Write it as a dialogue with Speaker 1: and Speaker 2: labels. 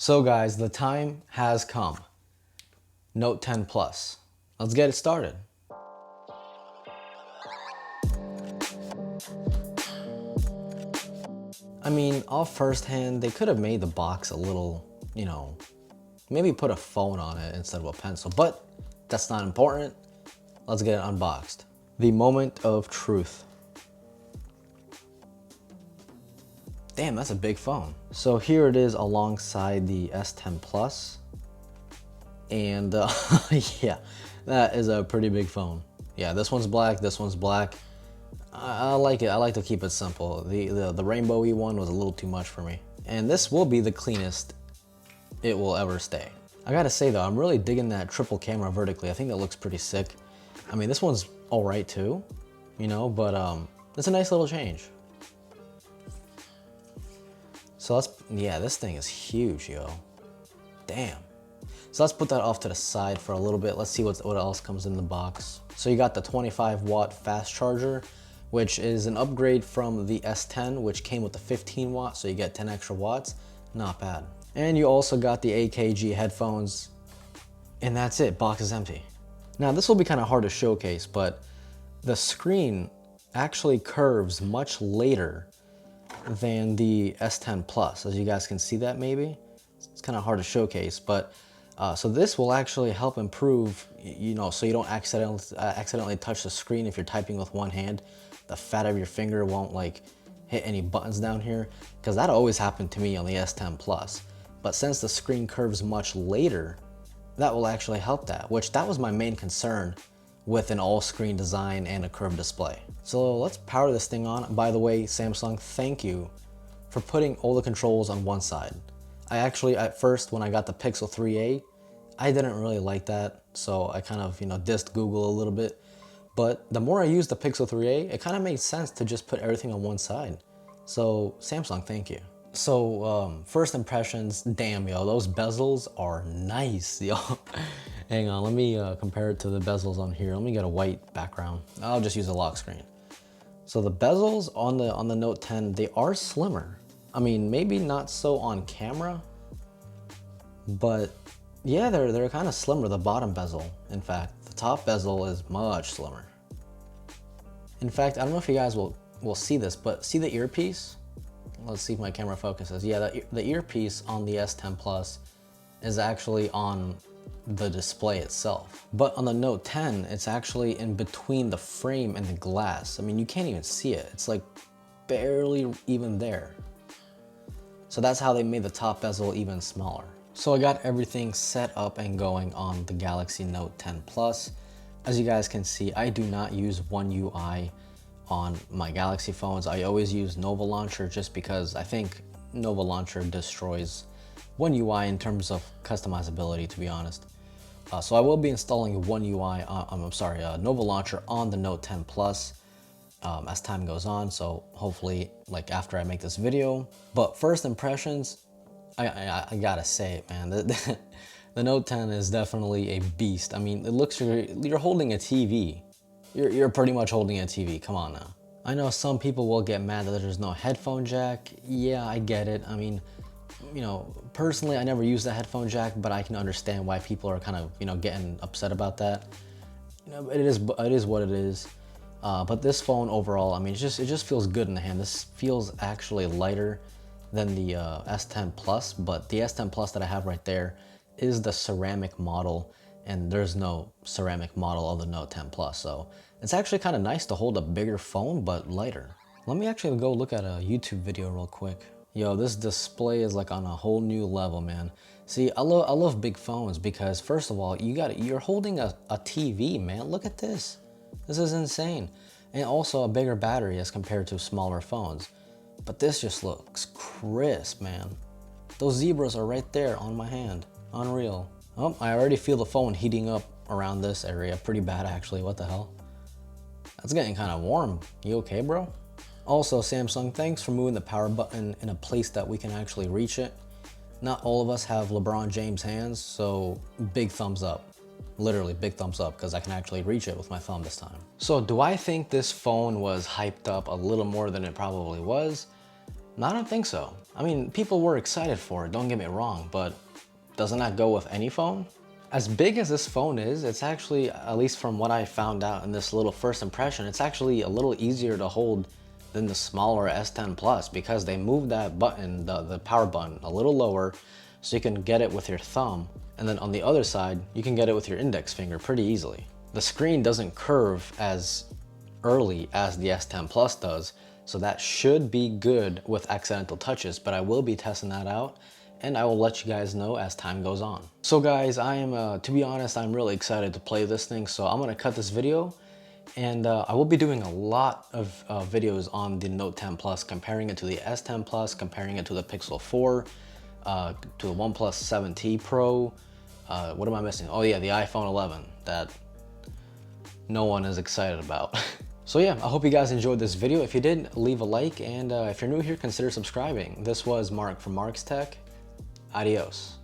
Speaker 1: So guys, the time has come. Note 10 Plus. Let's get it started. I mean, off first hand, they could have made the box a little, maybe put a phone on it instead of a pencil, but that's not important. Let's get it unboxed. The moment of truth. Damn, that's a big phone. So here it is alongside the S10 Plus. And yeah, that is a pretty big phone. Yeah, this one's black, this one's black. I like it. I like to keep it simple. The rainbowy one was a little too much for me. And this will be the cleanest it will ever stay. I gotta say though, I'm really digging that triple camera vertically. I think that looks pretty sick. I mean, this one's all right too, but it's a nice little change. So yeah, this thing is huge, yo. Damn. So let's put that off to the side for a little bit. Let's see what else comes in the box. So you got the 25-watt fast charger, which is an upgrade from the S10, which came with the 15 watt, so you get 10 extra watts. Not bad. And you also got the AKG headphones, and that's it. Box is empty. Now this will be kind of hard to showcase, but the screen actually curves much later than the S10 Plus, as you guys can see that maybe. It's kind of hard to showcase, but so this will actually help improve, so you don't accidentally touch the screen if you're typing with one hand. The fat of your finger won't like hit any buttons down here, because that always happened to me on the S10 Plus. But since the screen curves much later, that will actually help that, which that was my main concern with an all-screen design and a curved display. So let's power this thing on. By the way, Samsung, thank you for putting all the controls on one side. I actually, at first, when I got the Pixel 3a, I didn't really like that, so I kind of, dissed Google a little bit. But the more I used the Pixel 3a, it kind of made sense to just put everything on one side. So Samsung, thank you. So first impressions, damn, yo, those bezels are nice, yo. Hang on, let me compare it to the bezels on here. Let me get a white background. I'll just use a lock screen. So the bezels on the Note 10, they are slimmer. I mean, maybe not so on camera, but yeah, they're kind of slimmer, the bottom bezel. In fact, the top bezel is much slimmer. In fact, I don't know if you guys will see this, but see the earpiece? Let's see if my camera focuses. Yeah, the earpiece on the S10 Plus is actually on the display itself. But on the Note 10, it's actually in between the frame and the glass. I mean, you can't even see it. It's like barely even there. So that's how they made the top bezel even smaller. So I got everything set up and going on the Galaxy Note 10 Plus. As you guys can see, I do not use One UI on my Galaxy phones. I always use Nova Launcher just because I think Nova Launcher destroys One UI in terms of customizability, to be honest. So I will be installing One UI, Nova Launcher on the Note 10 Plus as time goes on. So hopefully, like after I make this video. But first impressions, I gotta say it, man. The Note 10 is definitely a beast. I mean, it looks you're holding a TV. You're pretty much holding a TV. Come on now. I know some people will get mad that there's no headphone jack. Yeah, I get it. I mean, personally, I never used a headphone jack, but I can understand why people are kind of, getting upset about that. It is what it is. But this phone overall, I mean, it just feels good in the hand. This feels actually lighter than the S10 Plus, but the S10 Plus that I have right there is the ceramic model, and there's no ceramic model of the Note 10 Plus, so it's actually kind of nice to hold a bigger phone, but lighter. Let me actually go look at a YouTube video real quick. Yo, this display is like on a whole new level, man. See, I love big phones because first of all, you're holding a TV, man. Look at this. This is insane. And also a bigger battery as compared to smaller phones. But this just looks crisp, man. Those zebras are right there on my hand. Unreal. Oh, I already feel the phone heating up around this area. Pretty bad, actually. What the hell? That's getting kind of warm. You okay, bro? Also, Samsung, thanks for moving the power button in a place that we can actually reach it. Not all of us have LeBron James hands, so big thumbs up. Literally big thumbs up, because I can actually reach it with my thumb this time. So do I think this phone was hyped up a little more than it probably was? No, I don't think so. I mean, people were excited for it, don't get me wrong, but doesn't that go with any phone? As big as this phone is, it's actually, at least from what I found out in this little first impression, it's actually a little easier to hold than the smaller S10 Plus because they moved that button, the power button, a little lower so you can get it with your thumb. And then on the other side, you can get it with your index finger pretty easily. The screen doesn't curve as early as the S10 Plus does, so that should be good with accidental touches, but I will be testing that out and I will let you guys know as time goes on. So guys, I am, to be honest, I'm really excited to play this thing, so I'm gonna cut this video and I will be doing a lot of videos on the Note 10 Plus, comparing it to the S10 Plus, comparing it to the Pixel 4, to the OnePlus 7T Pro. What am I missing? Oh yeah, the iPhone 11 that no one is excited about. So yeah, I hope you guys enjoyed this video. If you did, leave a like, and if you're new here, consider subscribing. This was Mark from Mark's Tech. Adios.